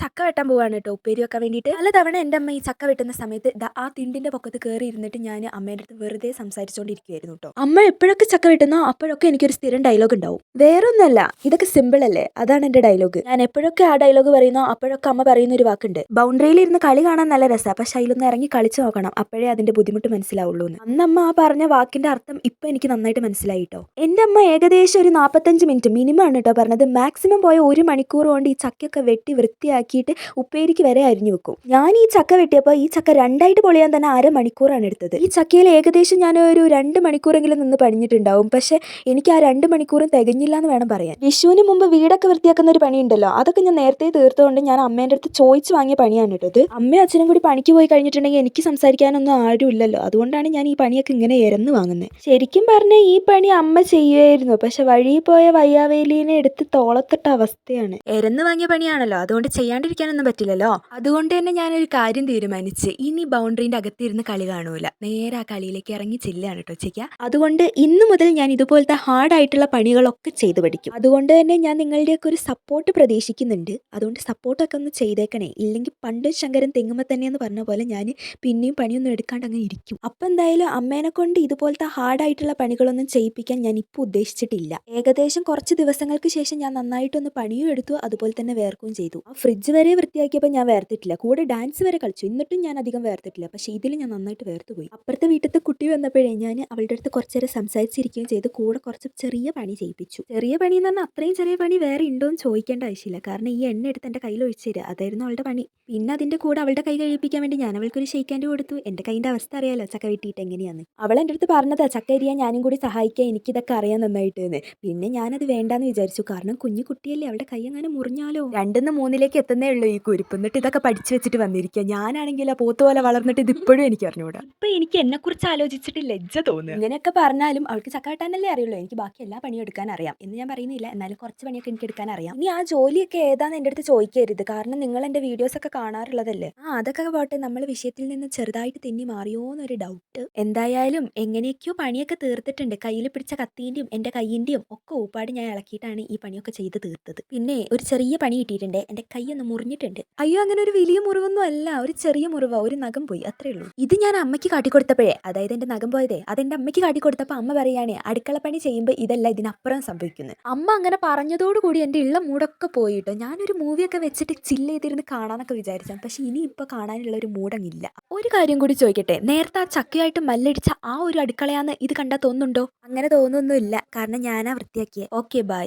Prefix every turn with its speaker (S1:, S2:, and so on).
S1: ചക്ക വെട്ടാൻ പോവാണ് കേട്ടോ, ഉപ്പേരി വെക്കാൻ വേണ്ടിയിട്ട്. പലതവണ എൻ്റെ അമ്മ ഈ ചക്ക വെട്ടുന്ന സമയത്ത് ആ തിണ്ടിന്റെ പൊക്കത്ത് കയറി ഇരുന്നിട്ട് ഞാൻ അമ്മേൻ്റെ അടുത്ത് വെറുതെ സംസാരിച്ചുകൊണ്ടിരിക്കുകയായിരുന്നു കേട്ടോ. അമ്മ എപ്പോഴൊക്കെ ചക്ക വെട്ടുന്നോ അപ്പോഴൊക്കെ എനിക്കൊരു സ്ഥിരം ഡയലോഗ് ഉണ്ടാവും. വേറൊന്നുമല്ല, ഇതൊക്കെ സിമ്പിൾ അല്ലേ, അതാണ് എൻ്റെ ഡയലോഗ്. ഞാൻ എപ്പോഴൊക്കെ ആ ഡയലോഗ് പറയുന്നോ അപ്പോഴൊക്കെ അമ്മ പറയുന്ന ഒരു വാക്കുണ്ട്, ബൗണ്ടറിയിൽ ഇരുന്ന് കളി കാണാൻ നല്ല രസമാണ്, പക്ഷെ അതിലൊന്ന് ഇറങ്ങി കളിച്ചു നോക്കണം, അപ്പോഴേ അതിന്റെ ബുദ്ധിമുട്ട് മനസ്സിലാവുള്ളൂ എന്ന്. അന്ന് അമ്മ ആ പറഞ്ഞ വാക്കിന്റെ അർത്ഥം ഇപ്പൊ എനിക്ക് നന്നായിട്ട് മനസ്സിലായി കേട്ടോ. എൻ്റെ അമ്മ ഏകദേശം ഒരു 45 മിനിറ്റ് മിനിമം ആണ് കേട്ടോ പറഞ്ഞത്. മാക്സിമം പോയ 1 മണിക്കൂർ കൊണ്ട് ഈ ചക്കയൊക്കെ വെട്ടി വൃത്തിയാക്കിയിട്ട് ഉപ്പേരിക്ക് വരെ അരിഞ്ഞു വെക്കും. ഞാൻ ഈ ചക്ക വെട്ടിയപ്പോൾ ഈ ചക്ക രണ്ടായിട്ട് പൊളിയാൻ തന്നെ 1/2 മണിക്കൂറാണ് എടുത്തത്. ഈ ചക്കയിൽ ഏകദേശം ഞാൻ ഒരു 2 മണിക്കൂറെങ്കിലും നിന്ന് പണിഞ്ഞിട്ടുണ്ടാവും. പക്ഷെ എനിക്ക് ആ 2 മണിക്കൂറും തികഞ്ഞില്ല എന്ന് വേണം പറയാൻ. വിഷുവിന് മുമ്പ് വീടൊക്കെ വൃത്തിയാക്കുന്ന ഒരു പണിയുണ്ടല്ലോ, അതൊക്കെ ഞാൻ നേരത്തെ തീർത്തുകൊണ്ട് ഞാൻ അമ്മേൻ്റെ അടുത്ത് ചോദിച്ചു വാങ്ങിയ പണിയാണ് കേട്ടത്. അമ്മയും അച്ഛനും കൂടി പണിക്ക് പോയി കഴിഞ്ഞിട്ടുണ്ടെങ്കിൽ എനിക്ക് സംസാരിക്കാനൊന്നും ആരും ഇല്ലല്ലോ, അതുകൊണ്ടാണ് ഞാൻ ഈ പണിയൊക്കെ ഇങ്ങനെ ഇരന്ന് വാങ്ങുന്നത്. ശരിക്കും പറഞ്ഞാൽ ഈ പണി അമ്മ ചെയ്യുമായിരുന്നു, പക്ഷെ വഴിയിൽ പോയ വയ്യാവേലീനെ എടുത്ത് തോളത്തിട്ട അവസ്ഥയാണ്. ഇരന്ന് വാങ്ങിയ പണിയാണല്ലോ, അതുകൊണ്ട് ചെയ്യാണ്ടിരിക്കാനൊന്നും പറ്റില്ലല്ലോ. അതുകൊണ്ട് തന്നെ ഞാനൊരു കാര്യം തീരുമാനിച്ച്, ഇനി ബൗണ്ടറിന്റെ അകത്തിരുന്ന് കളി കാണൂല, നേരെ ആ കളിയിലേക്ക് ഇറങ്ങി ചെല്ലാണ് കേട്ടോ ചെയ്യുക. അതുകൊണ്ട് ഇന്നു മുതൽ ഞാൻ ഇതുപോലത്തെ ഹാർഡായിട്ടുള്ള പണികളൊക്കെ ചെയ്തു പഠിക്കും. അതുകൊണ്ട് തന്നെ ഞാൻ നിങ്ങളുടെയൊക്കെ ഒരു സപ്പോർട്ട് പ്രതീക്ഷിക്കുന്നുണ്ട്. അതുകൊണ്ട് സപ്പോർട്ടൊക്കെ ഒന്ന് ചെയ്തേക്കണേ, ഇല്ലെങ്കിൽ പണ്ട് ശങ്കരൻ തെങ്ങുമ്പോൾ തന്നെയെന്ന് പറഞ്ഞ പോലെ ഞാൻ പിന്നെയും പണിയൊന്നും എടുക്കാണ്ട് അങ്ങനെ ഇരിക്കും. അപ്പം എന്തായാലും അമ്മേനെ കൊണ്ട് ഇതുപോലത്തെ ഹാർഡായിട്ടുള്ള പണികളൊന്നും ചെയ്യിപ്പിക്കാൻ ഞാൻ ഇപ്പോൾ ഉദ്ദേശിച്ചിട്ടില്ല. ഏകദേശം കുറച്ച് ദിവസങ്ങൾക്ക് ശേഷം ഞാൻ നന്നായിട്ടൊന്ന് പണിയും എടുത്തു, അതുപോലെ തന്നെ വേർക്കുകയും ചെയ്തു. ആ ഫ്രിഡ്ജ് വരെ വൃത്തിയാക്കിയപ്പോൾ ഞാൻ വേർത്തിട്ടില്ല, കൂടെ ഡാൻസ് വരെ കളിച്ചു, എന്നിട്ടും ഞാൻ അധികം വേർത്തിട്ടില്ല. പക്ഷേ ഇതിൽ ഞാൻ നന്നായിട്ട് വേർത്തു പോയി. അപ്പുറത്തെ വീട്ടിലത്തെ കുട്ടി വന്നപ്പോഴേ ഞാൻ അവളുടെ അടുത്ത് കുറച്ച് നേരം സംസാരിച്ചിരിക്കുകയും ചെയ്ത് കൂടെ കുറച്ച് ചെറിയ പണി ചെയ്യിപ്പിച്ചു. ചെറിയ പണി എന്ന് പറഞ്ഞാൽ അത്രയും ചെറിയ പണി വേറെ ഉണ്ടോ എന്ന് ചോദിക്കേണ്ട ആവശ്യമില്ല, കാരണം ഈ എണ്ണ എടുത്ത് എൻ്റെ കയ്യിൽ ഒഴിച്ചു തരിക, അതായിരുന്നു അവളുടെ പണി. പിന്നെ അതിൻ്റെ കൂടെ അവളുടെ കൈ കഴിപ്പിക്കാൻ വേണ്ടി ഞാൻ അവൾക്കൊരു ഷെയ്ക്കാൻഡ് കൊടുത്തു. എൻ്റെ കൈൻ്റെ അവസ്ഥ അറിയാലോ ചക്ക വെട്ടിയിട്ട് എങ്ങനെയാന്ന്. അവൾ എൻ്റെ അടുത്ത് പറഞ്ഞതാ, ചക്ക അരിയാൻ ഞാനും കൂടി സഹായിക്കാൻ, എനിക്കിതൊക്കെ അറിയാൻ നന്നായിട്ട് എന്ന്. പിന്നെ ഞാനത് വേണ്ടാന്ന് വിചാരിച്ചു, കാരണം കുഞ്ഞു കുട്ടിയല്ലേ, അവളുടെ കൈ അങ്ങനെ മുറിഞ്ഞാലോ. 2-3 എത്തുന്നേ ഉള്ളൂ ഈ കുരിപ്പ്, എന്നിട്ട് ഇതൊക്കെ പഠിച്ചു വെച്ചിട്ട് വന്നിരിക്കുക. ഞാനാണെങ്കിൽ ആ പോത്ത് പോലെ വളർന്നിട്ട് ഇത് ഇപ്പോഴും എനിക്ക് അറിഞ്ഞുകൂടാ. ഇപ്പം എനിക്ക് എന്നെക്കുറിച്ച് ആലോചിച്ചിട്ട് ലജ്ജ തോന്നുന്നു. ഇങ്ങനെയൊക്കെ പറഞ്ഞാലും അവൾക്ക് ചക്ക വെട്ടാനല്ലേ അറിയുള്ളൂ, എനിക്ക് ബാക്കി എല്ലാ പണിയും എടുക്കാൻ അറിയാം എന്ന് ഞാൻ പറയുന്നില്ല, എന്നാലും കുറച്ച് പണിയൊക്കെ എനിക്ക് എടുക്കാൻ അറിയാം. ഇനി ആ ജോലിയൊക്കെ ഏതാന്ന് എൻ്റെ അടുത്ത് ചോദിക്കരുത്, കാരണം നിങ്ങൾ എൻ്റെ വീഡിയോസൊക്കെ കാണാറുള്ളതല്ലേ. അതൊക്കെ പോട്ടെ, നമ്മൾ വിഷയത്തിൽ നിന്ന് ചെറുതായിട്ട് തെന്നി മാറിയോ എന്നൊരു ഡൗട്ട്. എന്തായാലും എങ്ങനെയൊക്കെയോ പണിയൊക്കെ തീർത്തിട്ടുണ്ട്. കയ്യിൽ പിടിച്ച കത്തീൻ്റെയും എൻ്റെ കയ്യിൻ്റെയും ഒക്കെ ഊപ്പാട് ഞാൻ ഇളക്കിയിട്ടാണ് ഈ പണിയൊക്കെ ചെയ്ത് തീർത്തത്. പിന്നെ ഒരു ചെറിയ പണി കിട്ടിയിട്ടുണ്ട്, എൻ്റെ കൈ ഒന്ന് മുറിഞ്ഞിട്ടുണ്ട്. അയ്യോ, അങ്ങനെ ഒരു വലിയ മുറിവൊന്നും അല്ല, ഒരു ചെറിയ മുറിവാ, ഒരു നഖം പോയി, അത്രേ ഉള്ളൂ. ഇത് ഞാൻ അമ്മയ്ക്ക് കാട്ടിക്കൊടുത്തപ്പോഴേ, അതായത് എൻ്റെ നഖം പോയതേ, അതെൻ്റെ അമ്മയ്ക്ക് കാട്ടിക്കൊടുത്തപ്പോൾ അമ്മ പറയുകയാണ്, അടുക്കളപ്പണി ചെയ്യുമ്പോൾ ഇതല്ല ഇതിനപ്പുറം സംഭവിക്കുന്നത്. അമ്മ അങ്ങനെ പറഞ്ഞതോടുകൂടി എൻ്റെ ഉള്ള മൂടൊക്കെ പോയിട്ടോ. ഞാനൊരു മൂവിയൊക്കെ വെച്ചിട്ട് ചില്ല് ചെയ്തിരുന്ന് കാണാനൊക്കെ വിചാരിച്ചാൽ, പക്ഷെ ഇനി ഇപ്പോൾ കാണാനുള്ള ഒരു മൂടങ്ങില്ല. ഒരു കാര്യം കൂടി ചോദിക്കട്ടെ, നേരത്തെ ആ ചക്കയായിട്ട് മല്ലടിച്ച ആ ഒരു അടുക്കളയാന്ന് ഇത് കണ്ടാൽ തോന്നുന്നുണ്ടോ? അങ്ങനെ തോന്നുന്നൊന്നുമില്ല, കാരണം ഞാനാ വൃത്തിയാക്കിയത്. Okay, by.